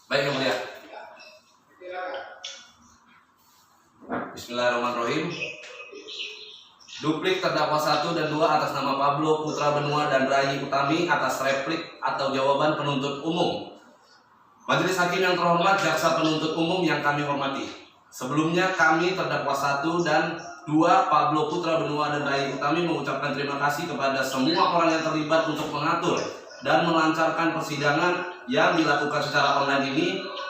Baik yang mulia. Bismillahirrahmanirrahim. Duplik terdakwa 1 dan 2 atas nama Pablo Putra Benua dan Rai Utami atas replik atau jawaban penuntut umum. Majelis Hakim yang terhormat, jaksa penuntut umum yang kami hormati. Sebelumnya kami terdakwa 1 dan 2 Pablo Putra Benua dan Rai Utami mengucapkan terima kasih kepada semua orang yang terlibat untuk mengatur dan melancarkan persidangan yang dilakukan secara online ini,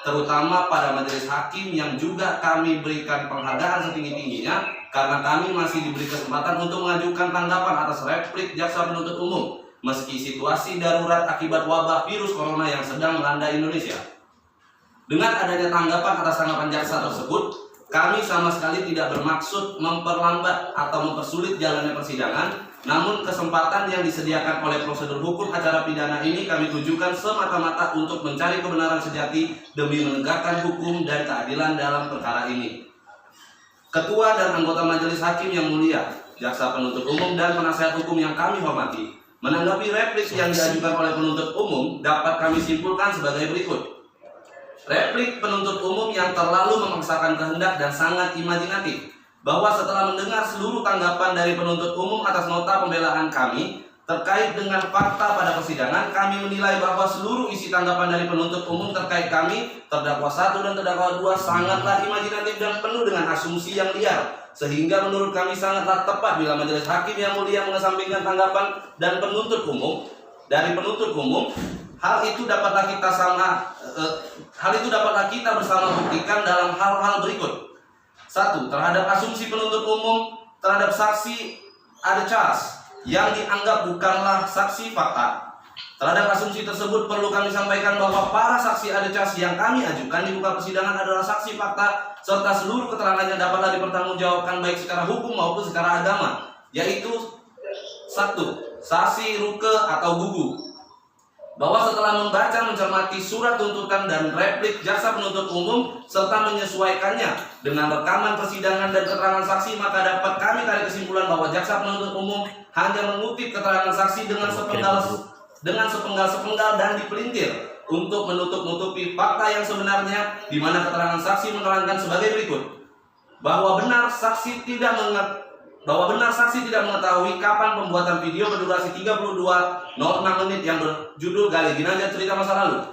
terutama pada majelis hakim yang juga kami berikan penghargaan setinggi-tingginya karena kami masih diberi kesempatan untuk mengajukan tanggapan atas replik jaksa penuntut umum meski situasi darurat akibat wabah virus corona yang sedang melanda Indonesia. Dengan adanya tanggapan atas tanggapan jaksa tersebut, kami sama sekali tidak bermaksud memperlambat atau mempersulit jalannya persidangan. Namun kesempatan yang disediakan oleh prosedur hukum acara pidana ini kami tujukan semata-mata untuk mencari kebenaran sejati demi menegakkan hukum dan keadilan dalam perkara ini. Ketua dan anggota majelis hakim yang mulia, jaksa penuntut umum dan penasihat hukum yang kami hormati, menanggapi replik yang diajukan oleh penuntut umum dapat kami simpulkan sebagai berikut. Replik penuntut umum yang terlalu memaksakan kehendak dan sangat imajinatif, bahwa setelah mendengar seluruh tanggapan dari penuntut umum atas nota pembelaan kami terkait dengan fakta pada persidangan, kami menilai bahwa seluruh isi tanggapan dari penuntut umum terkait kami, terdakwa 1 dan terdakwa 2 sangatlah imajinatif dan penuh dengan asumsi yang liar, sehingga menurut kami sangatlah tepat bila majelis hakim yang mulia mengesampingkan tanggapan dan penuntut umum dari penuntut umum. Hal itu dapatlah kita bersama buktikan dalam hal-hal berikut. 1. Terhadap asumsi penuntut umum terhadap saksi Ade Charles yang dianggap bukanlah saksi fakta. Terhadap asumsi tersebut perlu kami sampaikan bahwa para saksi Ade Charles yang kami ajukan di muka persidangan adalah saksi fakta serta seluruh keterangannya dapatlah dipertanggungjawabkan baik secara hukum maupun secara agama, yaitu 1. Saksi Ruke atau Gugu, bahwa setelah membaca mencermati surat tuntutan dan replik jaksa penuntut umum serta menyesuaikannya dengan rekaman persidangan dan keterangan saksi, maka dapat kami tarik kesimpulan bahwa jaksa penuntut umum hanya mengutip keterangan saksi dengan sepenggal dan dipelintir untuk menutup-nutupi fakta yang sebenarnya, di mana keterangan saksi menerangkan sebagai berikut: bahwa benar saksi tidak mengetahui kapan pembuatan video berdurasi 32:06 menit yang berjudul Gali Ginanjar Cerita Masa Lalu.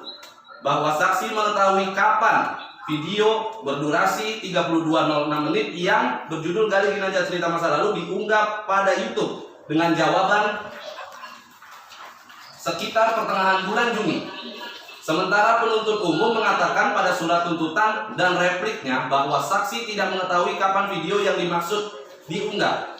Bahwa saksi mengetahui kapan video berdurasi 32:06 menit yang berjudul Gali Ginanjar Cerita Masa Lalu diunggah pada YouTube dengan jawaban sekitar pertengahan bulan Juni. Sementara penuntut umum mengatakan pada surat tuntutan dan repliknya bahwa saksi tidak mengetahui kapan video yang dimaksud diunggah.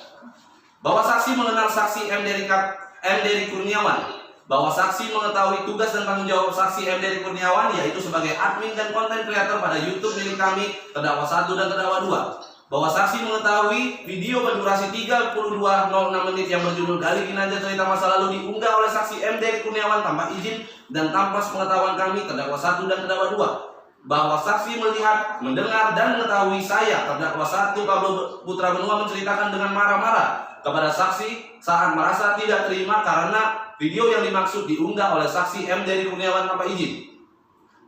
Bahwa saksi mengenal saksi M. Dery Kurniawan, bahwa saksi mengetahui tugas dan tanggung jawab saksi M. Dery Kurniawan yaitu sebagai admin dan konten kreator pada YouTube milik kami, terdakwa 1 dan terdakwa 2. Bahwa saksi mengetahui video berdurasi 32:06 menit yang berjudul Gali Ginanjar Cerita Masa Lalu diunggah oleh saksi M. Dery Kurniawan tanpa izin dan tanpa sepengetahuan kami, terdakwa 1 dan terdakwa 2. Bahwa saksi melihat, mendengar, dan mengetahui saya, terdakwa 1 Pablo Putra Benua menceritakan dengan marah-marah kepada saksi saat merasa tidak terima karena video yang dimaksud diunggah oleh saksi M. Dery Kurniawan tanpa izin.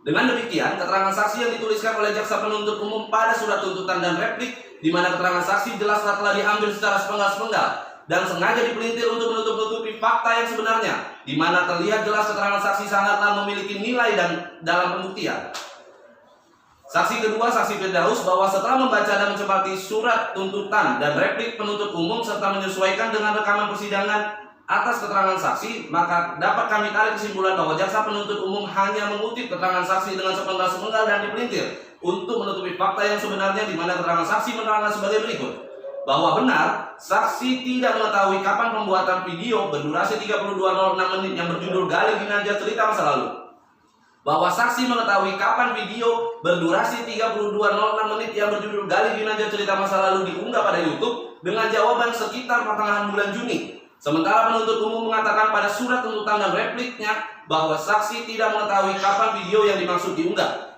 Dengan demikian, keterangan saksi yang dituliskan oleh jaksa penuntut umum pada surat tuntutan dan replik, di mana keterangan saksi jelas telah diambil secara sepenggal-sepenggal dan sengaja dipelintir untuk menutup-nutupi fakta yang sebenarnya, di mana terlihat jelas keterangan saksi sangatlah memiliki nilai dan dalam pembuktian. Saksi kedua, saksi Firdaus, bahwa setelah membaca dan mencermati surat tuntutan dan replik penuntut umum serta menyesuaikan dengan rekaman persidangan atas keterangan saksi, maka dapat kami tarik kesimpulan bahwa jaksa penuntut umum hanya mengutip keterangan saksi dengan sepenggal-sepenggal dan dipelintir untuk menutupi fakta yang sebenarnya, di mana keterangan saksi menerangkan sebagai berikut: bahwa benar saksi tidak mengetahui kapan pembuatan video berdurasi 32:06 menit yang berjudul Gali Ginanjar Cerita Masa Lalu. Bahwa saksi mengetahui kapan video berdurasi 32:06 menit yang berjudul Gali Ginanjar Cerita Masa Lalu diunggah pada YouTube dengan jawaban sekitar pertengahan bulan Juni. Sementara penuntut umum mengatakan pada surat tuntutan dan repliknya bahwa saksi tidak mengetahui kapan video yang dimaksud diunggah.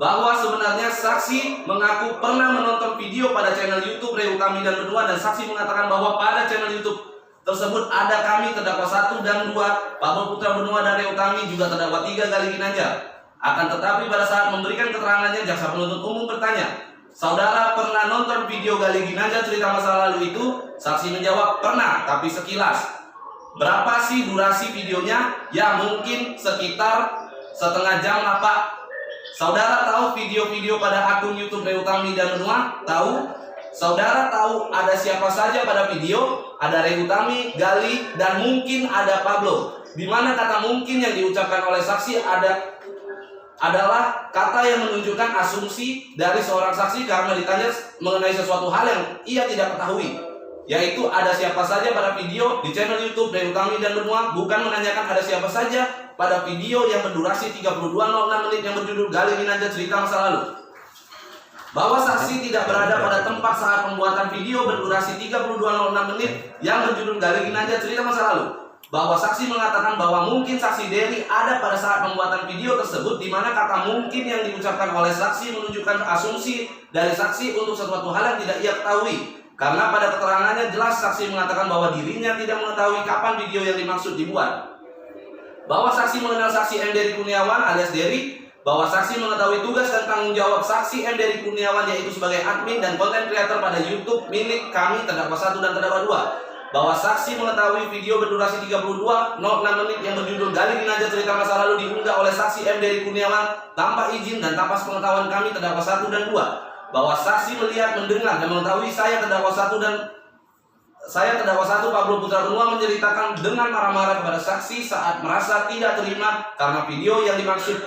Bahwa sebenarnya saksi mengaku pernah menonton video pada channel YouTube Rai Utami dan Benua, dan saksi mengatakan bahwa pada channel YouTube tersebut ada kami terdakwa 1 dan 2 Pablo Putra Benua dan Rai Utami, juga terdakwa 3 Gali Ginanjar. Akan tetapi pada saat memberikan keterangannya, jaksa penuntut umum bertanya, "Saudara pernah nonton video Gali Ginanjar cerita masa lalu itu?" Saksi menjawab, "Pernah, tapi sekilas." "Berapa sih durasi videonya?" "Ya mungkin sekitar setengah jam lah Pak." "Saudara tahu video-video pada akun YouTube Reutami dan Benua?" "Tahu." "Saudara tahu ada siapa saja pada video?" "Ada Reutami, Gali, dan mungkin ada Pablo." Di mana kata mungkin yang diucapkan oleh saksi adalah kata yang menunjukkan asumsi dari seorang saksi karena ditanya mengenai sesuatu hal yang ia tidak ketahui, yaitu ada siapa saja pada video di channel YouTube Reutami dan Benua, bukan menanyakan ada siapa saja pada video yang berdurasi 32:06 menit yang berjudul Gali Ginanjar cerita masa lalu. Bahwa saksi tidak berada pada tempat saat pembuatan video berdurasi 32:06 menit yang berjudul Gali Ginanjar cerita masa lalu. Bahwa saksi mengatakan bahwa mungkin saksi Dery ada pada saat pembuatan video tersebut, di mana kata mungkin yang diucapkan oleh saksi menunjukkan asumsi dari saksi untuk sesuatu hal yang tidak ia ketahui. Karena pada keterangannya jelas saksi mengatakan bahwa dirinya tidak mengetahui kapan video yang dimaksud dibuat. Bahwa saksi mengenal saksi M. Dery Kurniawan alias Dery, bahwa saksi mengetahui tugas dan tanggung jawab saksi M. Dery Kurniawan yaitu sebagai admin dan konten kreator pada YouTube milik kami terdakwa 1 dan terdakwa 2. Bahwa saksi mengetahui video berdurasi 32:06 menit yang berjudul Gali Ginanjar cerita masa lalu diunggah oleh saksi M. Dery Kurniawan tanpa izin dan tanpa sepengetahuan kami terdakwa 1 dan 2. Bahwa saksi melihat, mendengar, dan mengetahui saya terdakwa 1 Pablo Putra Benua menceritakan dengan marah-marah kepada saksi saat merasa tidak terima karena video yang dimaksud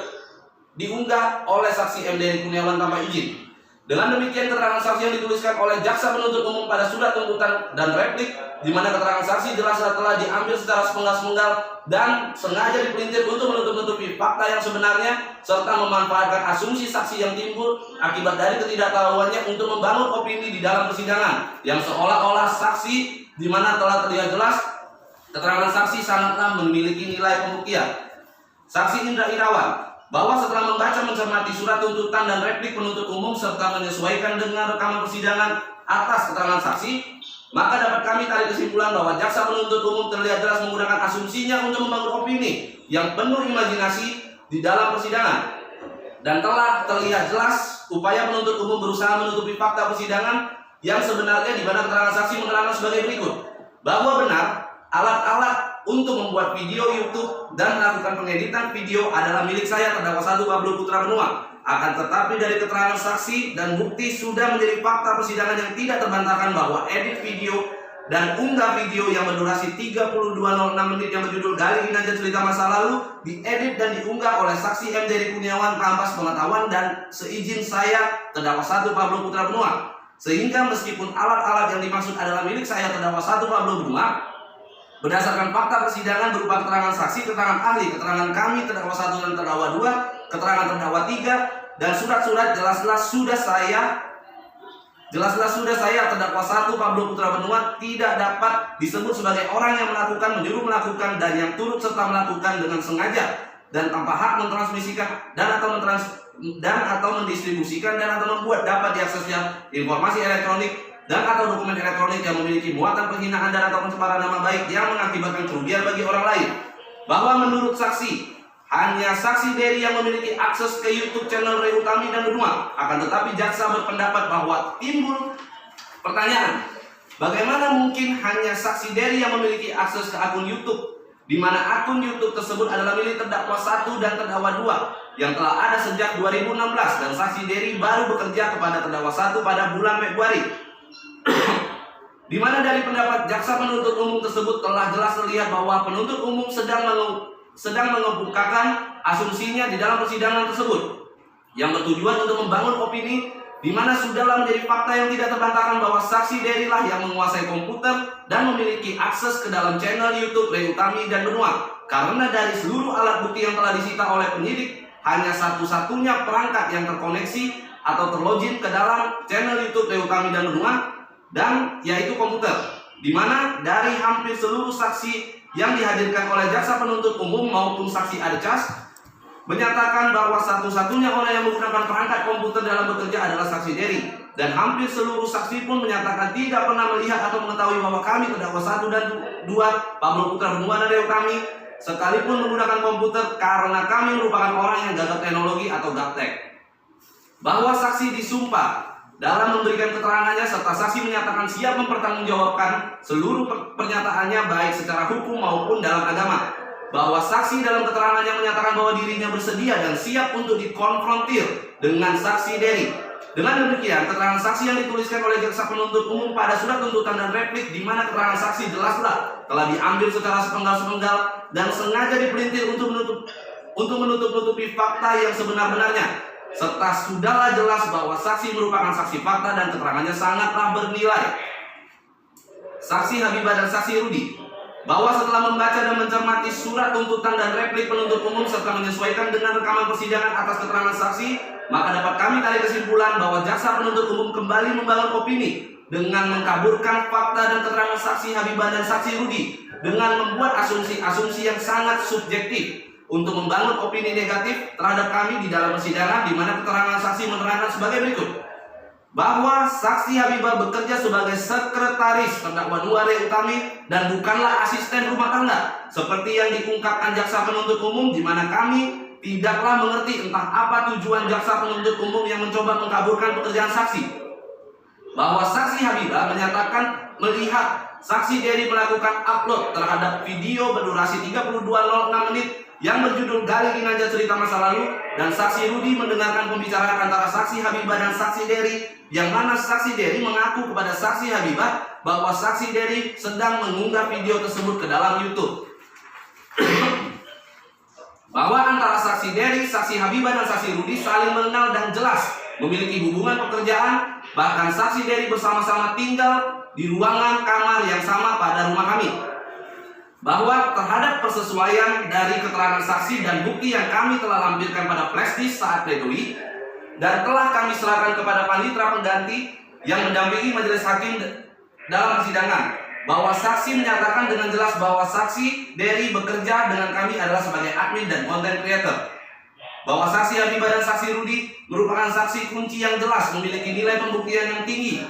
diunggah oleh saksi M. Dery Kurniawan tanpa izin. Dengan demikian keterangan saksi yang dituliskan oleh jaksa penuntut umum pada surat tuntutan dan replik, di mana keterangan saksi jelas telah diambil secara sepenggal-sepenggal dan sengaja dipelintir untuk menutup-nutupi fakta yang sebenarnya serta memanfaatkan asumsi saksi yang timbul akibat dari ketidaktahuannya untuk membangun opini di dalam persidangan yang seolah-olah saksi, di mana telah terlihat jelas keterangan saksi sangatlah memiliki nilai pembuktian. Saksi Indra Irawan, bahwa setelah membaca mencermati surat tuntutan dan replik penuntut umum serta menyesuaikan dengan rekaman persidangan atas keterangan saksi, maka dapat kami tarik kesimpulan bahwa jaksa penuntut umum terlihat jelas menggunakan asumsinya untuk membangun opini yang penuh imajinasi di dalam persidangan, dan telah terlihat jelas upaya penuntut umum berusaha menutupi fakta persidangan yang sebenarnya, di mana keterangan saksi menerangkan sebagai berikut: bahwa benar alat-alat untuk membuat video YouTube dan melakukan pengeditan video adalah milik saya terdakwa 1 Pablo Putra Benua. Akan tetapi dari keterangan saksi dan bukti sudah menjadi fakta persidangan yang tidak terbantahkan bahwa edit video dan unggah video yang berdurasi 32:06 menit yang berjudul Gali Ginanjar cerita masa lalu diedit dan diunggah oleh saksi M. Dery Kurniawan tanpa sepengetahuan dan seizin saya terdakwa 1 Pablo Putra Benua. Sehingga meskipun alat-alat yang dimaksud adalah milik saya terdakwa 1 Pablo Benua, berdasarkan fakta persidangan berupa keterangan saksi, keterangan ahli, keterangan kami terdakwa 1 dan terdakwa 2, keterangan terdakwa 3, dan surat-surat jelas-jelas sudah saya terdakwa 1 Pablo Putra Benua tidak dapat disebut sebagai orang yang melakukan, menyuruh melakukan, dan yang turut serta melakukan dengan sengaja dan tanpa hak mentransmisikan dan atau mendistribusikan dan atau membuat dapat diaksesnya informasi elektronik dan atau dokumen elektronik yang memiliki muatan penghinaan dan atau pencemaran nama baik yang mengakibatkan kerugian bagi orang lain. Bahwa menurut saksi, hanya saksi Dery yang memiliki akses ke YouTube channel Reutami dan Benua. Akan tetapi jaksa berpendapat bahwa timbul pertanyaan, bagaimana mungkin hanya saksi Dery yang memiliki akses ke akun YouTube, di mana akun YouTube tersebut adalah milik terdakwa 1 dan terdakwa 2 yang telah ada sejak 2016 dan saksi Dery baru bekerja kepada terdakwa 1 pada bulan Februari. Di mana dari pendapat jaksa penuntut umum tersebut telah jelas terlihat bahwa penuntut umum sedang mengemukakan asumsinya di dalam persidangan tersebut yang bertujuan untuk membangun opini, di mana sudahlah menjadi fakta yang tidak terbantahkan bahwa saksi Dery lah yang menguasai komputer dan memiliki akses ke dalam channel YouTube Reutami dan Benua. Karena dari seluruh alat bukti yang telah disita oleh penyidik, hanya satu-satunya perangkat yang terkoneksi atau terlogin ke dalam channel YouTube Reutami dan Benua, dan yaitu komputer, di mana dari hampir seluruh saksi yang dihadirkan oleh jaksa penuntut umum maupun saksi Adcas menyatakan bahwa satu-satunya orang yang menggunakan perangkat komputer dalam bekerja adalah saksi Dery, dan hampir seluruh saksi pun menyatakan tidak pernah melihat atau mengetahui bahwa kami terdakwa 1 dan 2 Pablo Putra Benua dan Reutami sekalipun menggunakan komputer karena kami merupakan orang yang gagap teknologi atau gaptek. Bahwa saksi disumpah dalam memberikan keterangannya serta saksi menyatakan siap mempertanggungjawabkan seluruh pernyataannya baik secara hukum maupun dalam agama. Bahwa saksi dalam keterangannya menyatakan bahwa dirinya bersedia dan siap untuk dikonfrontir dengan saksi Dery. Dengan demikian, keterangan saksi yang dituliskan oleh jaksa penuntut umum pada surat tuntutan dan replik di mana keterangan saksi jelaslah telah diambil secara sepenggal-sepenggal dan sengaja dipelintir untuk menutup-nutupi fakta yang sebenar-benarnya, serta sudahlah jelas bahwa saksi merupakan saksi fakta dan keterangannya sangatlah bernilai. Saksi Habibah dan saksi Rudi, bahwa setelah membaca dan mencermati surat tuntutan dan replik penuntut umum serta menyesuaikan dengan rekaman persidangan atas keterangan saksi, maka dapat kami tarik kesimpulan bahwa jaksa penuntut umum kembali membangun opini dengan mengkaburkan fakta dan keterangan saksi Habibah dan saksi Rudi dengan membuat asumsi-asumsi yang sangat subjektif untuk membangun opini negatif terhadap kami di dalam persidangan, di mana keterangan saksi menerangkan sebagai berikut. Bahwa saksi Habibah bekerja sebagai sekretaris terdakwa 2 Rey Utami dan bukanlah asisten rumah tangga seperti yang diungkapkan jaksa penuntut umum, di mana kami tidaklah mengerti entah apa tujuan jaksa penuntut umum yang mencoba mengkaburkan pekerjaan saksi. Bahwa saksi Habibah menyatakan melihat saksi Dery melakukan upload terhadap video berdurasi 32.06 menit yang berjudul Gali Ginanjar Cerita Masa Lalu, dan saksi Rudi mendengarkan pembicaraan antara saksi Habibah dan saksi Dery, yang mana saksi Dery mengaku kepada saksi Habibah bahwa saksi Dery sedang mengunggah video tersebut ke dalam YouTube. Bahwa antara saksi Dery, saksi Habibah dan saksi Rudi saling mengenal dan jelas memiliki hubungan pekerjaan, bahkan saksi Dery bersama-sama tinggal di ruangan kamar yang sama pada rumah kami. Bahwa terhadap persesuaian dari keterangan saksi dan bukti yang kami telah lampirkan pada flash disk saat pledoi dan telah kami serahkan kepada panitera pengganti yang mendampingi majelis hakim dalam persidangan, bahwa saksi menyatakan dengan jelas bahwa saksi Dery bekerja dengan kami adalah sebagai admin dan content creator. Bahwa saksi Habibah dan saksi Rudi merupakan saksi kunci yang jelas memiliki nilai pembuktian yang tinggi,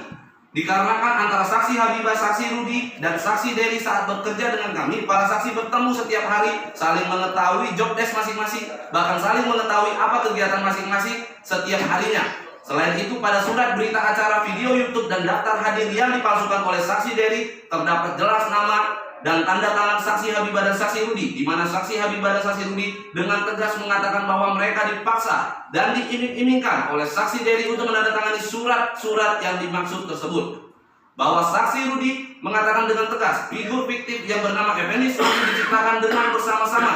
dikarenakan antara saksi Habibah, saksi Rudi, dan saksi Dery saat bekerja dengan kami, para saksi bertemu setiap hari, saling mengetahui job desk masing-masing, bahkan saling mengetahui apa kegiatan masing-masing setiap harinya. Selain itu, pada surat berita acara, video YouTube, dan daftar hadir yang dipalsukan oleh saksi Dery terdapat jelas nama dan tanda tangan saksi Habibah dan saksi Rudi, di mana saksi Habibah dan saksi Rudi dengan tegas mengatakan bahwa mereka dipaksa dan diiming-imingkan oleh saksi Dery untuk menandatangani surat-surat yang dimaksud tersebut. Bahwa saksi Rudi mengatakan dengan tegas figur fiktif yang bernama Effendi diciptakan dengan bersama-sama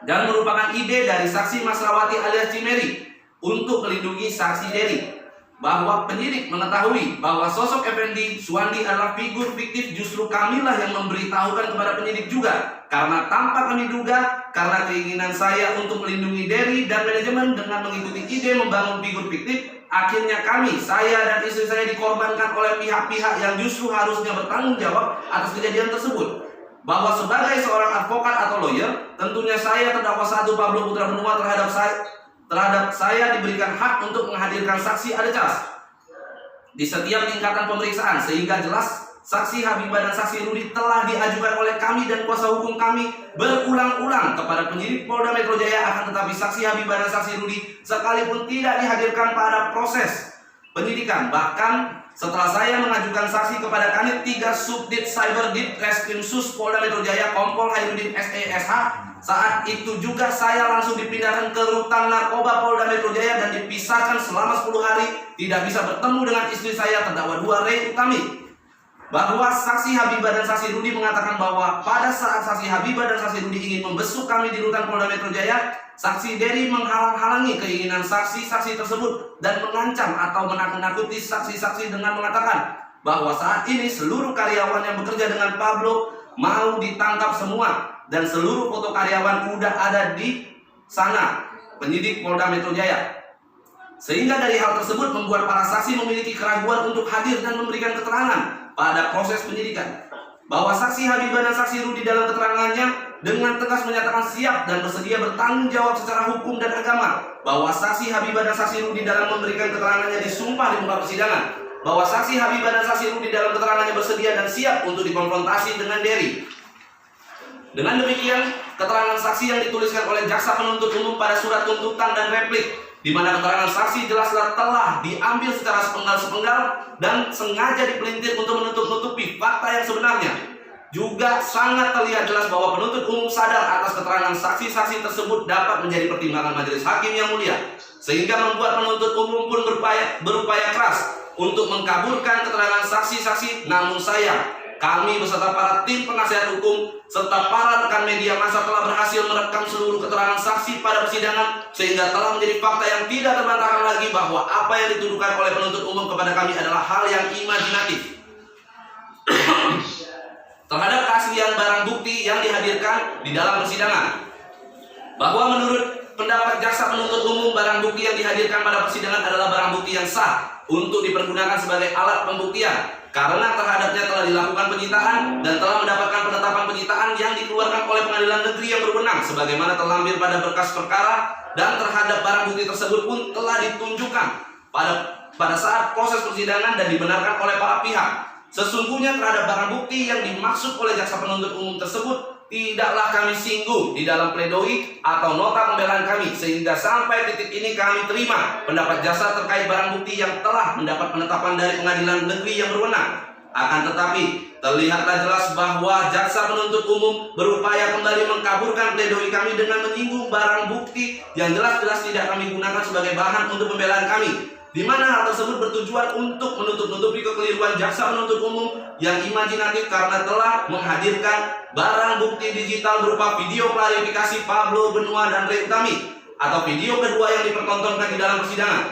dan merupakan ide dari saksi Masrawati alias Cimeri untuk melindungi saksi Dery. Bahwa penyidik mengetahui bahwa sosok Effendi Suwandi adalah figur fiktif, justru kamilah yang memberitahukan kepada penyidik juga, karena tanpa kami duga, karena keinginan saya untuk melindungi Dery dan manajemen dengan mengikuti ide membangun figur fiktif, akhirnya saya dan istri saya dikorbankan oleh pihak-pihak yang justru harusnya bertanggung jawab atas kejadian tersebut. Bahwa sebagai seorang advokat atau lawyer, tentunya saya terdakwa 1 Pablo Putra Benua terhadap saya diberikan hak untuk menghadirkan saksi Adecas di setiap tingkatan pemeriksaan, sehingga jelas saksi Habibah dan saksi Rudi telah diajukan oleh kami dan kuasa hukum kami berulang-ulang kepada penyidik Polda Metro Jaya, akan tetapi saksi Habibah dan saksi Rudi sekalipun tidak dihadirkan pada proses penyidikan. Bahkan setelah saya mengajukan saksi kepada Kanit 3 Subdit Cyber Ditreskrim Sus Polda Metro Jaya Kompol Hairudin SESH, saat itu juga saya langsung dipindahkan ke Rutan Narkoba Polda Metro Jaya dan dipisahkan selama 10 hari, tidak bisa bertemu dengan istri saya terdakwa 2 Rey Utami. Bahwa saksi Habibah dan saksi Rudi mengatakan bahwa pada saat saksi Habibah dan saksi Rudi ingin membesuk kami di Rutan Polda Metro Jaya, saksi Dery menghalang-halangi keinginan saksi-saksi tersebut dan mengancam atau menakut-nakuti saksi-saksi dengan mengatakan bahwa saat ini seluruh karyawan yang bekerja dengan Pablo mau ditangkap semua dan seluruh foto karyawan udah ada di sana, penyidik Polda Metro Jaya. Sehingga dari hal tersebut membuat para saksi memiliki keraguan untuk hadir dan memberikan keterangan pada proses penyidikan. Bahwa saksi Habibah dan saksi Rudi dalam keterangannya dengan tegas menyatakan siap dan bersedia bertanggung jawab secara hukum dan agama. Bahwa saksi Habibah dan saksi Rudi dalam memberikan keterangannya disumpah di muka persidangan. Bahwa saksi Habibah dan saksi Rudi dalam keterangannya bersedia dan siap untuk dikonfrontasi dengan Dery. Dengan demikian, keterangan saksi yang dituliskan oleh jaksa penuntut umum pada surat tuntutan dan replik, di mana keterangan saksi jelaslah telah diambil secara sepenggal-sepenggal dan sengaja dipelintir untuk menutup-nutupi fakta yang sebenarnya, juga sangat terlihat jelas bahwa penuntut umum sadar atas keterangan saksi-saksi tersebut dapat menjadi pertimbangan majelis hakim yang mulia, sehingga membuat penuntut umum pun berupaya keras untuk mengkabulkan keterangan saksi-saksi. Namun sayang, kami beserta para tim penasihat hukum serta para rekan media massa telah berhasil merekam seluruh keterangan saksi pada persidangan, sehingga telah menjadi fakta yang tidak terbantahkan lagi bahwa apa yang dituduhkan oleh penuntut umum kepada kami adalah hal yang imajinatif. Terhadap keaslian barang bukti yang dihadirkan di dalam persidangan, bahwa menurut pendapat jaksa penuntut umum, barang bukti yang dihadirkan pada persidangan adalah barang bukti yang sah untuk dipergunakan sebagai alat pembuktian, karena terhadapnya telah dilakukan penyitaan dan telah mendapatkan penetapan penyitaan yang dikeluarkan oleh pengadilan negeri yang berwenang sebagaimana terlampir pada berkas perkara, dan terhadap barang bukti tersebut pun telah ditunjukkan pada saat proses persidangan dan dibenarkan oleh para pihak. Sesungguhnya terhadap barang bukti yang dimaksud oleh jaksa penuntut umum tersebut tidaklah kami singgung di dalam pledoi atau nota pembelaan kami, sehingga sampai titik ini kami terima pendapat jaksa terkait barang bukti yang telah mendapat penetapan dari pengadilan negeri yang berwenang. Akan tetapi terlihatlah jelas bahwa jaksa penuntut umum berupaya kembali mengkaburkan pledoi kami dengan menyinggung barang bukti yang jelas-jelas tidak kami gunakan sebagai bahan untuk pembelaan kami, di mana hal tersebut bertujuan untuk menutup-nutupi kekeliruan jaksa penuntut umum yang imajinatif karena telah menghadirkan barang bukti digital berupa video klarifikasi Pablo Benua dan Rey Utami, atau video kedua yang dipertontonkan di dalam persidangan,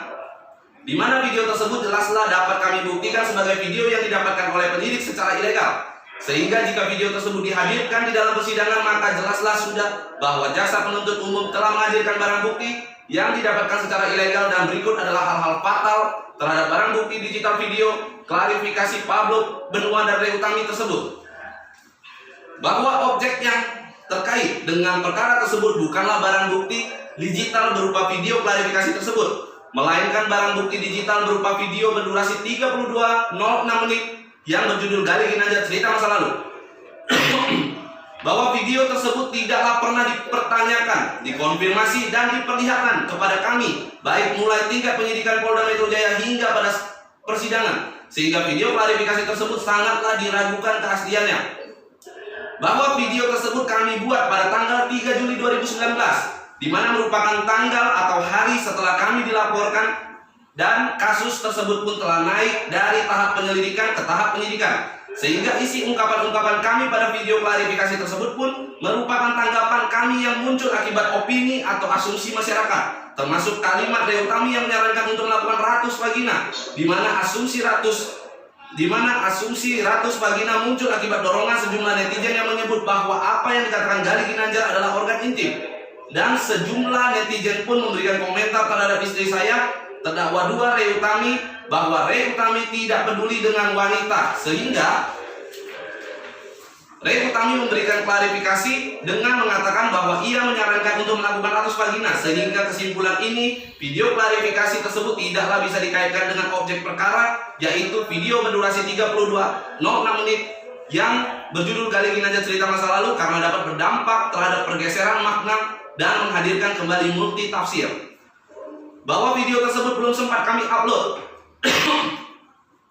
di mana video tersebut jelaslah dapat kami buktikan sebagai video yang didapatkan oleh penyidik secara ilegal. Sehingga jika video tersebut dihadirkan di dalam persidangan, maka jelaslah sudah bahwa jaksa penuntut umum telah menghadirkan barang bukti yang didapatkan secara ilegal, dan berikut adalah hal-hal fatal terhadap barang bukti digital video klarifikasi Pablo Benua dan Rey Utami tersebut. Bahwa objek yang terkait dengan perkara tersebut bukanlah barang bukti digital berupa video klarifikasi tersebut, melainkan barang bukti digital berupa video berdurasi 32:06 menit yang berjudul Gali Ginanjar Cerita Masa Lalu. Bahwa video tersebut tidaklah pernah dipertanyakan, dikonfirmasi, dan diperlihatkan kepada kami, baik mulai tingkat penyidikan Polda Metro Jaya hingga pada persidangan, sehingga video klarifikasi tersebut sangatlah diragukan keasliannya. Bahwa video tersebut kami buat pada tanggal 3 Juli 2019, di mana merupakan tanggal atau hari setelah kami dilaporkan, dan kasus tersebut pun telah naik dari tahap penyelidikan ke tahap penyidikan, sehingga isi ungkapan-ungkapan kami pada video klarifikasi tersebut pun merupakan tanggapan kami yang muncul akibat opini atau asumsi masyarakat, termasuk kalimat Rey Utami yang menyarankan untuk melakukan ratus vagina, di mana asumsi ratus vagina muncul akibat dorongan sejumlah netizen yang menyebut bahwa apa yang dikatakan Gali Ginanjar adalah organ intim, dan sejumlah netizen pun memberikan komentar terhadap istri saya, terdakwa 2 Rey Utami, bahwa Rey Utami tidak peduli dengan wanita, sehingga Rey Utami memberikan klarifikasi dengan mengatakan bahwa ia menyarankan untuk melakukan ratus vagina, sehingga kesimpulan ini video klarifikasi tersebut tidaklah bisa dikaitkan dengan objek perkara, yaitu video berdurasi 32:06 menit yang berjudul Gali Ginanjar Cerita Masa Lalu, karena dapat berdampak terhadap pergeseran makna dan menghadirkan kembali multi tafsir. Bahwa video tersebut belum sempat kami upload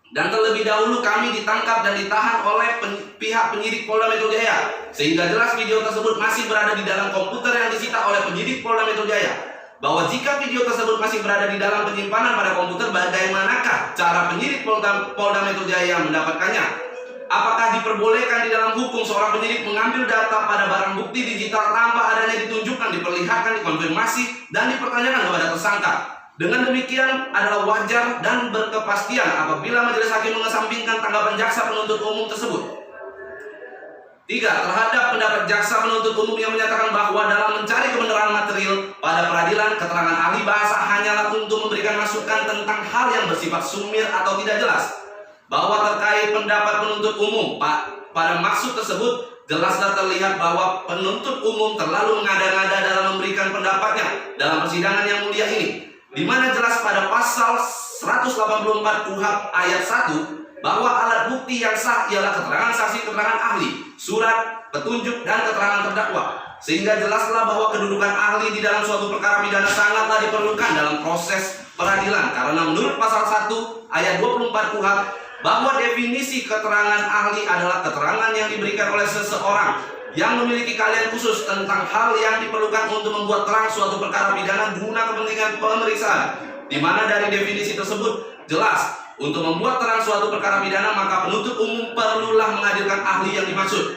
dan terlebih dahulu kami ditangkap dan ditahan oleh pihak penyidik Polda Metro Jaya, sehingga jelas video tersebut masih berada di dalam komputer yang disita oleh penyidik Polda Metro Jaya. Bahwa jika video tersebut masih berada di dalam penyimpanan pada komputer, bagaimanakah cara penyidik Polda Metro Jaya mendapatkannya? Apakah diperbolehkan di dalam hukum seorang penyidik mengambil data pada barang bukti digital tanpa adanya ditunjukkan, diperlihatkan, dikonfirmasi, dan dipertanyakan kepada tersangka? Dengan demikian adalah wajar dan berkepastian apabila majelis hakim mengesampingkan tanggapan jaksa penuntut umum tersebut. 3. Terhadap pendapat jaksa penuntut umum yang menyatakan bahwa dalam mencari kebenaran material pada peradilan, keterangan ahli bahasa hanyalah untuk memberikan masukan tentang hal yang bersifat sumir atau tidak jelas. Bahwa terkait pendapat penuntut umum pada maksud tersebut, jelaslah terlihat bahwa penuntut umum terlalu mengada-ngada dalam memberikan pendapatnya dalam persidangan yang mulia ini, di mana jelas pada pasal 184 KUHP ayat 1 bahwa alat bukti yang sah ialah keterangan saksi, keterangan ahli, surat petunjuk, dan keterangan terdakwa. Sehingga jelaslah bahwa kedudukan ahli di dalam suatu perkara pidana sangatlah diperlukan dalam proses peradilan. Karena menurut pasal 1 ayat 24 KUHP, bahwa definisi keterangan ahli adalah keterangan yang diberikan oleh seseorang yang memiliki keahlian khusus tentang hal yang diperlukan untuk membuat terang suatu perkara pidana guna kepentingan pemeriksaan. Di mana dari definisi tersebut jelas, untuk membuat terang suatu perkara pidana maka penuntut umum perlulah menghadirkan ahli yang dimaksud.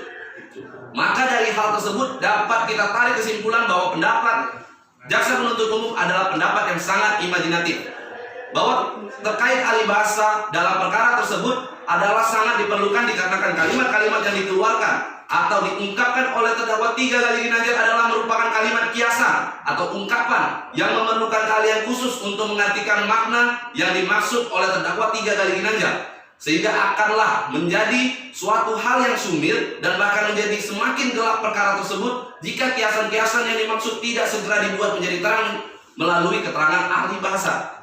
Maka dari hal tersebut dapat kita tarik kesimpulan bahwa pendapat jaksa penuntut umum adalah pendapat yang sangat imajinatif, bahwa terkait ahli bahasa dalam perkara tersebut adalah sangat diperlukan dikarenakan kalimat-kalimat yang dikeluarkan atau diungkapkan oleh terdakwa 3 kali Ginanjar adalah merupakan kalimat kiasan atau ungkapan yang memerlukan keahlian khusus untuk mengartikan makna yang dimaksud oleh terdakwa 3 kali Ginanjar, sehingga akanlah menjadi suatu hal yang sumir dan bahkan menjadi semakin gelap perkara tersebut jika kiasan-kiasan yang dimaksud tidak segera dibuat menjadi terang melalui keterangan ahli bahasa.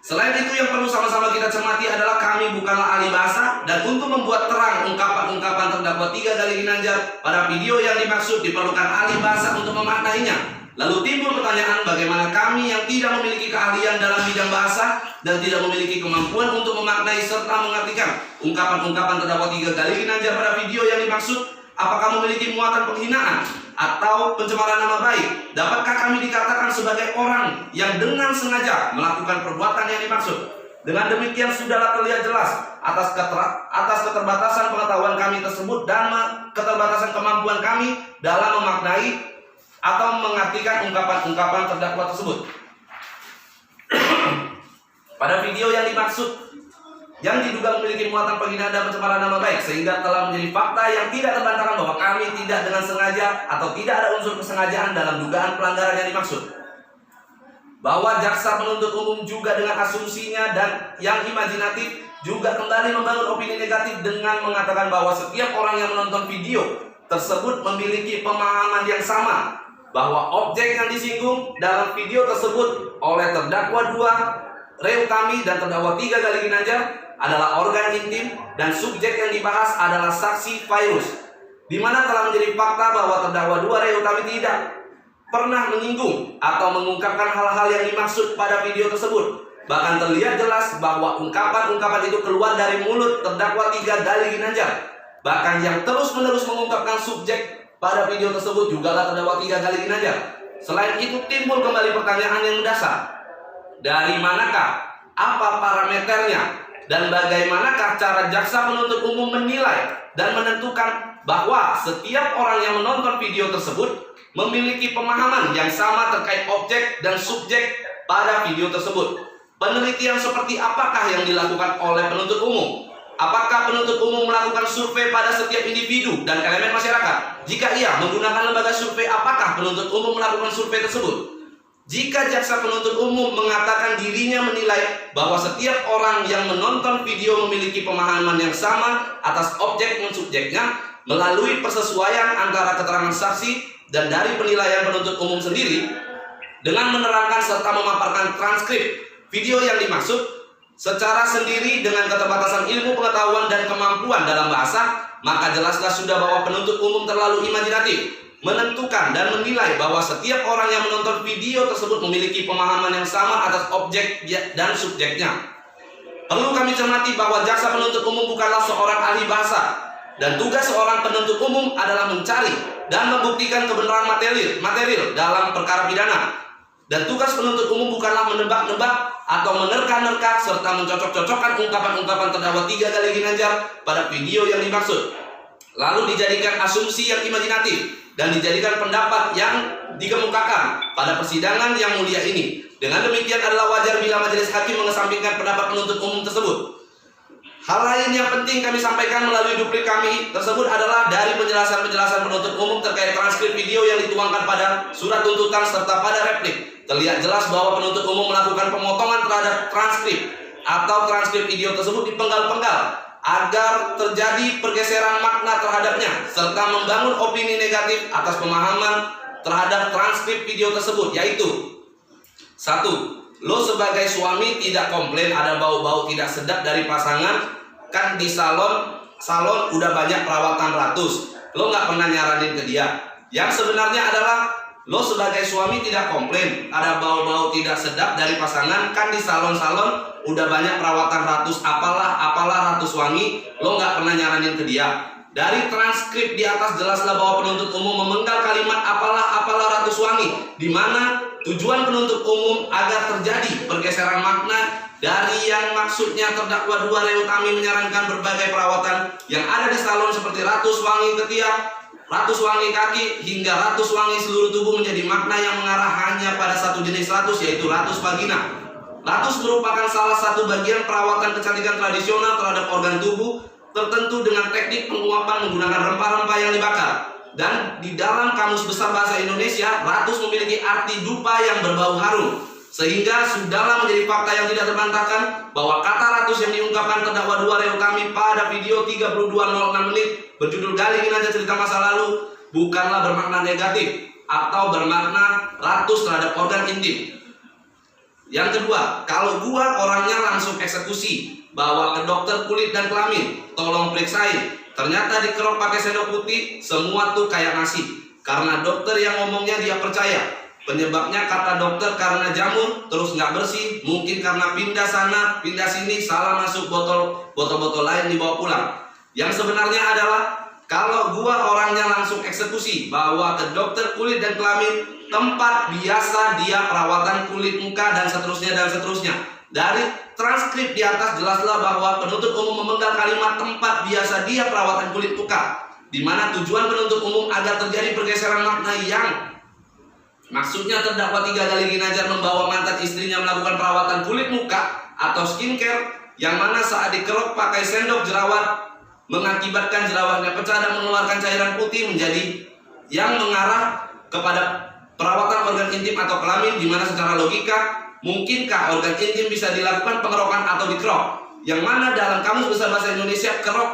Selain itu, yang perlu sama-sama kita cermati adalah kami bukanlah ahli bahasa, dan untuk membuat terang ungkapan-ungkapan terdakwa 3 kali Ginanjar pada video yang dimaksud diperlukan ahli bahasa untuk memaknainya. Lalu timbul pertanyaan, bagaimana kami yang tidak memiliki keahlian dalam bidang bahasa dan tidak memiliki kemampuan untuk memaknai serta mengartikan ungkapan-ungkapan terdakwa 3 kali Ginanjar pada video yang dimaksud, apakah memiliki muatan penghinaan atau pencemaran nama baik? Dapatkah kami dikatakan sebagai orang yang dengan sengaja melakukan perbuatan yang dimaksud? Dengan demikian sudahlah terlihat jelas atas keterbatasan pengetahuan kami tersebut dan keterbatasan kemampuan kami dalam memaknai atau mengartikan ungkapan-ungkapan terdakwa tersebut. Pada video yang dimaksud yang diduga memiliki muatan penghinaan dan pencemaran nama baik, sehingga telah menjadi fakta yang tidak terbantahkan bahwa kami tidak dengan sengaja atau tidak ada unsur kesengajaan dalam dugaan pelanggaran yang dimaksud. Bahwa jaksa penuntut umum juga dengan asumsinya dan yang imajinatif juga kembali membangun opini negatif dengan mengatakan bahwa setiap orang yang menonton video tersebut memiliki pemahaman yang sama bahwa objek yang disinggung dalam video tersebut oleh terdakwa 2 Rey Utami dan terdakwa 3 kali Ginanjar adalah organ intim dan subjek yang dibahas adalah saksi Virus, di mana telah menjadi fakta bahwa terdakwa 2 Rey Utami tidak pernah menyinggung atau mengungkapkan hal-hal yang dimaksud pada video tersebut. Bahkan terlihat jelas bahwa ungkapan-ungkapan itu keluar dari mulut terdakwa 3 kali Ginanjar. Bahkan yang terus-menerus mengungkapkan subjek pada video tersebut jugalah terdakwa 3 kali Ginanjar. Selain itu timbul kembali pertanyaan yang mendasar. Dari manakah, apa parameternya, dan bagaimanakah cara jaksa penuntut umum menilai dan menentukan bahwa setiap orang yang menonton video tersebut memiliki pemahaman yang sama terkait objek dan subjek pada video tersebut? Penelitian seperti apakah yang dilakukan oleh penuntut umum? Apakah penuntut umum melakukan survei pada setiap individu dan elemen masyarakat? Jika iya, menggunakan lembaga survei apakah penuntut umum melakukan survei tersebut? Jika jaksa penuntut umum mengatakan dirinya menilai bahwa setiap orang yang menonton video memiliki pemahaman yang sama atas objek dan subjeknya melalui persesuaian antara keterangan saksi dan dari penilaian penuntut umum sendiri, dengan menerangkan serta memaparkan transkrip video yang dimaksud secara sendiri dengan keterbatasan ilmu pengetahuan dan kemampuan dalam bahasa, maka jelaslah sudah bahwa penuntut umum terlalu imajinatif menentukan dan menilai bahwa setiap orang yang menonton video tersebut memiliki pemahaman yang sama atas objek dan subjeknya. Perlu kami cermati bahwa jaksa penuntut umum bukanlah seorang ahli bahasa, dan tugas seorang penuntut umum adalah mencari dan membuktikan kebenaran material dalam perkara pidana. Dan tugas penuntut umum bukanlah menebak-nebak atau menerka-nerka serta mencocok-cocokkan ungkapan-ungkapan terdakwa 3 kali Ginanjar pada video yang dimaksud, lalu dijadikan asumsi yang imajinatif dan dijadikan pendapat yang dikemukakan pada persidangan yang mulia ini. Dengan demikian adalah wajar bila majelis hakim mengesampingkan pendapat penuntut umum tersebut. Hal lain yang penting kami sampaikan melalui duplik kami tersebut adalah dari penjelasan-penjelasan penuntut umum terkait transkrip video yang dituangkan pada surat tuntutan serta pada replik. Terlihat jelas bahwa penuntut umum melakukan pemotongan terhadap transkrip atau transkrip video tersebut dipenggal-penggal agar terjadi pergeseran makna terhadapnya, serta membangun opini negatif atas pemahaman terhadap transkrip video tersebut, yaitu 1. Lo sebagai suami tidak komplain ada bau-bau tidak sedap dari pasangan, kan di salon udah banyak perawatan ratus, lo nggak pernah nyaranin ke dia. Yang sebenarnya adalah lo sebagai suami tidak komplain ada bau-bau tidak sedap dari pasangan. Kan di salon-salon udah banyak perawatan ratus apalah ratus wangi, lo nggak pernah nyaranin ke dia. Dari transkrip di atas jelaslah bahwa penuntut umum memenggal kalimat apalah ratus wangi, di mana tujuan penuntut umum agar terjadi pergeseran makna dari yang maksudnya terdakwa 2 Ray Utami menyarankan berbagai perawatan yang ada di salon seperti ratus wangi ketiak, ratus wangi kaki, hingga ratus wangi seluruh tubuh menjadi makna yang mengarah hanya pada satu jenis ratus, yaitu ratus vagina. Ratus merupakan salah satu bagian perawatan kecantikan tradisional terhadap organ tubuh tertentu dengan teknik penguapan menggunakan rempah-rempah yang dibakar. Dan di dalam Kamus Besar Bahasa Indonesia, ratus memiliki arti dupa yang berbau harum. Sehingga sudahlah menjadi fakta yang tidak terbantahkan bahwa kata ratus yang diungkapkan terdakwa 2 Ray Utami pada video 32:06 menit berjudul Gali Ginanjar Cerita Masa Lalu bukanlah bermakna negatif atau bermakna ratus terhadap organ intim. Yang kedua, kalau gua orangnya langsung eksekusi, bawa ke dokter kulit dan kelamin, tolong periksain. Ternyata dikerok pakai sendok putih, semua tuh kayak nasi. Karena dokter yang ngomongnya dia percaya. Penyebabnya kata dokter karena jamur, terus nggak bersih, mungkin karena pindah sana, pindah sini, salah masuk botol-botol lain dibawa pulang. Yang sebenarnya adalah kalau gua orangnya langsung eksekusi, bawa ke dokter kulit dan kelamin, tempat biasa dia perawatan kulit muka dan seterusnya. Dari transkrip di atas jelaslah bahwa penuntut umum memenggal kalimat tempat biasa dia perawatan kulit muka, di mana tujuan penuntut umum agar terjadi pergeseran makna yang maksudnya terdakwa 3 Gali Ginanjar membawa mantan istrinya melakukan perawatan kulit muka atau skincare, yang mana saat dikerok pakai sendok jerawat mengakibatkan jerawatnya pecah dan mengeluarkan cairan putih menjadi yang mengarah kepada perawatan organ intim atau kelamin, di mana secara logika mungkinkah organ intim bisa dilakukan pengerokan atau dikerok, yang mana dalam Kamus Besar Bahasa Indonesia kerok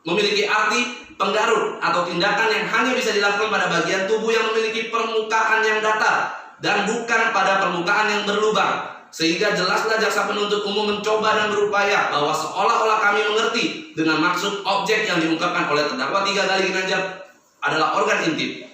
memiliki arti penggaruk atau tindakan yang hanya bisa dilakukan pada bagian tubuh yang memiliki permukaan yang datar dan bukan pada permukaan yang berlubang. Sehingga jelaslah jaksa penuntut umum mencoba dan berupaya bahwa seolah-olah kami mengerti dengan maksud objek yang diungkapkan oleh terdakwa 3 Gali Ginanjar adalah organ intim.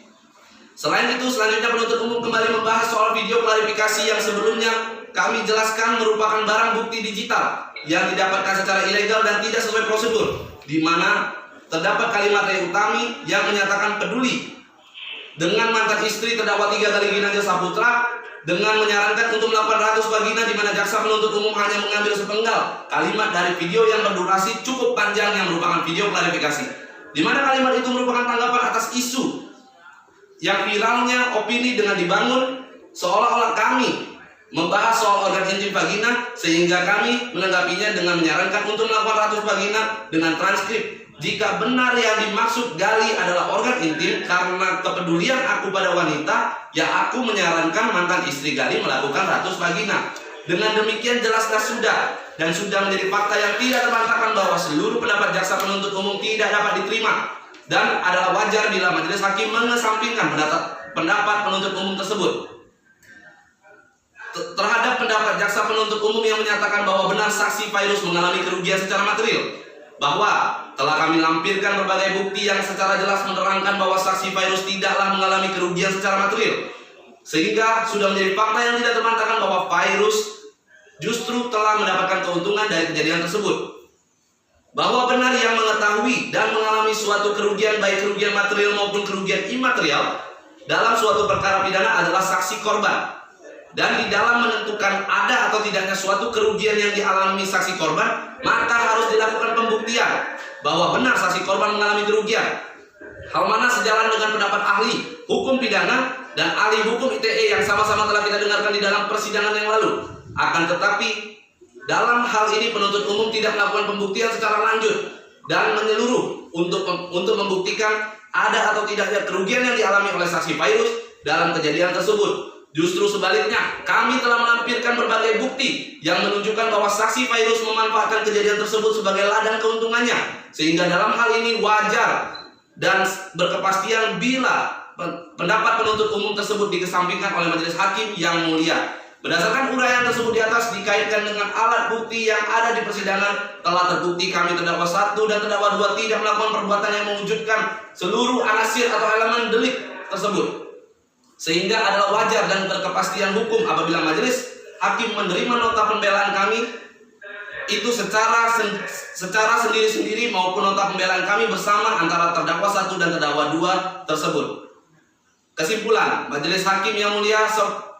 Selain itu, selanjutnya penuntut umum kembali membahas soal video klarifikasi yang sebelumnya kami jelaskan merupakan barang bukti digital yang didapatkan secara ilegal dan tidak sesuai prosedur, di mana terdapat kalimat Ray Utami yang menyatakan peduli dengan mantan istri terdakwa 3 Gali Ginanjar Saputra dengan menyarankan untuk melakukan ratus vagina, di mana jaksa penuntut umum hanya mengambil sepenggal kalimat dari video yang berdurasi cukup panjang yang merupakan video klarifikasi, di mana kalimat itu merupakan tanggapan atas isu yang viralnya opini dengan dibangun seolah-olah kami membahas soal organ intim vagina, sehingga kami menanggapinya dengan menyarankan untuk melakukan ratus vagina dengan transkrip. Jika benar yang dimaksud Gali adalah organ intim karena kepedulian aku pada wanita, ya aku menyarankan mantan istri Gali melakukan ratus vagina. Dengan demikian jelaslah sudah menjadi fakta yang tidak terbantahkan bahwa seluruh pendapat jaksa penuntut umum tidak dapat diterima, dan adalah wajar bila majelis hakim mengesampingkan pendapat penuntut umum tersebut. Terhadap pendapat jaksa penuntut umum yang menyatakan bahwa benar saksi Fairuz mengalami kerugian secara material, bahwa telah kami lampirkan berbagai bukti yang secara jelas menerangkan bahwa saksi Fairuz tidaklah mengalami kerugian secara material, sehingga sudah menjadi fakta yang tidak terbantahkan bahwa Fairuz justru telah mendapatkan keuntungan dari kejadian tersebut. Bahwa benar yang mengetahui dan mengalami suatu kerugian, baik kerugian material maupun kerugian imaterial dalam suatu perkara pidana adalah saksi korban. Dan di dalam menentukan ada atau tidaknya suatu kerugian yang dialami saksi korban, maka harus dilakukan pembuktian bahwa benar saksi korban mengalami kerugian. Hal mana sejalan dengan pendapat ahli hukum pidana dan ahli hukum ITE yang sama-sama telah kita dengarkan di dalam persidangan yang lalu. Akan tetapi dalam hal ini penuntut umum tidak melakukan pembuktian secara lanjut dan menyeluruh untuk membuktikan ada atau tidaknya kerugian yang dialami oleh saksi Fairuz dalam kejadian tersebut. Justru sebaliknya, kami telah melampirkan berbagai bukti yang menunjukkan bahwa saksi Fairuz memanfaatkan kejadian tersebut sebagai ladang keuntungannya, sehingga dalam hal ini wajar dan berkepastian bila pendapat penuntut umum tersebut dikesampingkan oleh majelis hakim yang mulia. Berdasarkan uraian tersebut di atas dikaitkan dengan alat bukti yang ada di persidangan, telah terbukti kami terdakwa 1 dan terdakwa 2 tidak melakukan perbuatan yang mewujudkan seluruh anasir atau elemen delik tersebut, sehingga adalah wajar dan berkepastian hukum apabila majelis hakim menerima nota pembelaan kami itu secara sendiri-sendiri maupun nota pembelaan kami bersama antara terdakwa 1 dan terdakwa 2 tersebut. Kesimpulan, majelis hakim yang mulia,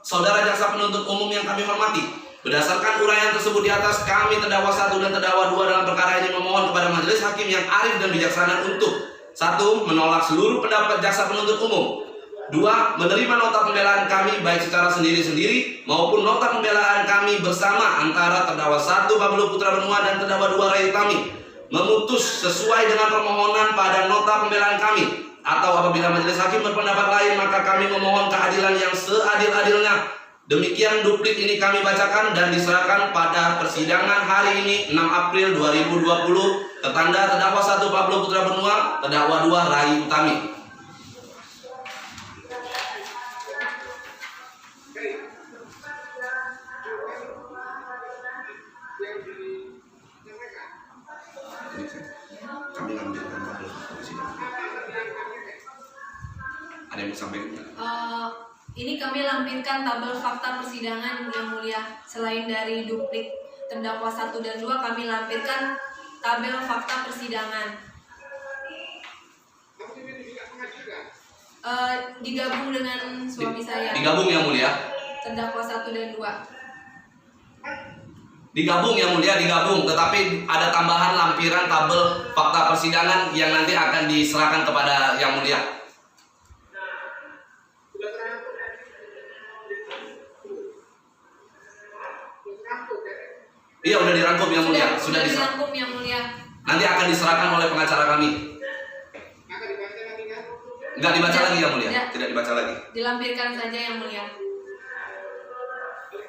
saudara jaksa penuntut umum yang kami hormati, berdasarkan uraian tersebut di atas, kami terdakwa 1 dan terdakwa 2 dalam perkara ini memohon kepada majelis hakim yang arif dan bijaksana untuk 1. Menolak seluruh pendapat jaksa penuntut umum, 2. Menerima nota pembelaan kami baik secara sendiri-sendiri maupun nota pembelaan kami bersama antara terdakwa 1 Pablo Putra Benua dan terdakwa 2 Ray Utami, memutus sesuai dengan permohonan pada nota pembelaan kami, atau apabila majelis hakim berpendapat lain maka kami memohon keadilan yang seadil-adilnya. Demikian duplik ini kami bacakan dan diserahkan pada persidangan hari ini 6 April 2020 tertanda terdakwa 1 Pablo Putra Benua, terdakwa 2 Ray Utami. Kami lampirkan pada persidangan. Ada yang mau sampaikan? Ini kami lampirkan tabel fakta persidangan yang mulia. Selain dari duplik terdakwa 1 dan 2, kami lampirkan tabel fakta persidangan. Digabung dengan suami saya. Digabung yang mulia. Terdakwa 1 dan 2. Digabung yang mulia, digabung. Tetapi ada tambahan lampiran tabel fakta persidangan yang nanti akan diserahkan kepada yang mulia. Iya, udah dirangkum yang mulia. Sudah dirangkum yang mulia. Nanti akan diserahkan oleh pengacara kami. Enggak dibaca lagi yang mulia. Tidak dibaca lagi. Dilampirkan saja yang mulia.